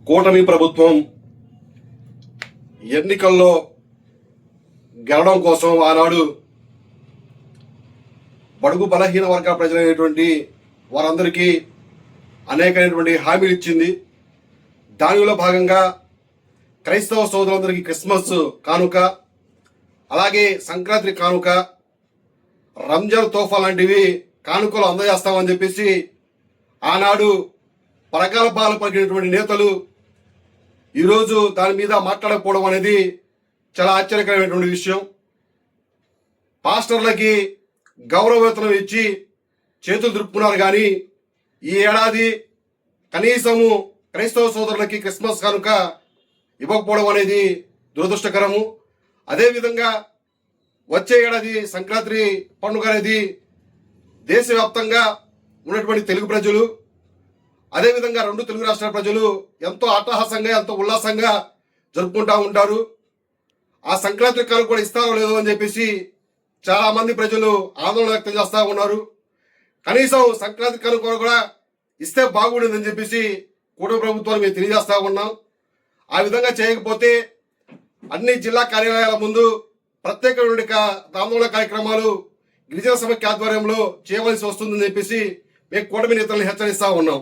కూటమి ప్రభుత్వం ఎన్నికల్లో గెలవడం కోసం ఆనాడు బడుగు బలహీన వర్గాల ప్రజలైనటువంటి వారందరికీ అనేకమైనటువంటి హామీలు ఇచ్చింది. దానిలో భాగంగా క్రైస్తవ సోదరులందరికీ క్రిస్మస్ కానుక, అలాగే సంక్రాంతి కానుక, రంజాన్ తోఫా లాంటివి కానుకలు అందజేస్తామని చెప్పేసి ఆనాడు పరకాల పలికినటువంటి నేతలు ఈరోజు దాని మీద మాట్లాడకపోవడం అనేది చాలా ఆశ్చర్యకరమైనటువంటి విషయం. పాస్టర్లకి గౌరవవేతనం ఇచ్చి చేతులు దులుపుకున్నారు, కానీ ఈ ఏడాది కనీసము క్రైస్తవ సోదరులకి క్రిస్మస్ కనుక ఇవ్వకపోవడం అనేది దురదృష్టకరము. అదేవిధంగా వచ్చే ఏడాది సంక్రాంతి పండుగ అనేది దేశవ్యాప్తంగా ఉన్నటువంటి తెలుగు ప్రజలు, అదేవిధంగా రెండు తెలుగు రాష్ట్రాల ప్రజలు ఎంతో అట్టహాసంగా ఎంతో ఉల్లాసంగా జరుపుకుంటూ ఉంటారు. ఆ సంక్రాంతి కాలం కూడా ఇస్తారో లేదో అని చెప్పేసి చాలా మంది ప్రజలు ఆందోళన వ్యక్తం చేస్తూ ఉన్నారు. కనీసం సంక్రాంతి కాలం కూడా ఇస్తే బాగుండేదని చెప్పేసి కూటమి ప్రభుత్వాన్ని మేము తెలియజేస్తా ఉన్నాం. ఆ విధంగా చేయకపోతే అన్ని జిల్లా కార్యాలయాల ముందు ప్రత్యేకమైన ఆందోళన కార్యక్రమాలు గిరిజన సమైక్య ఆధ్వర్యంలో చేయవలసి వస్తుందని చెప్పేసి మేము కూటమి నేతలను హెచ్చరిస్తా ఉన్నాం.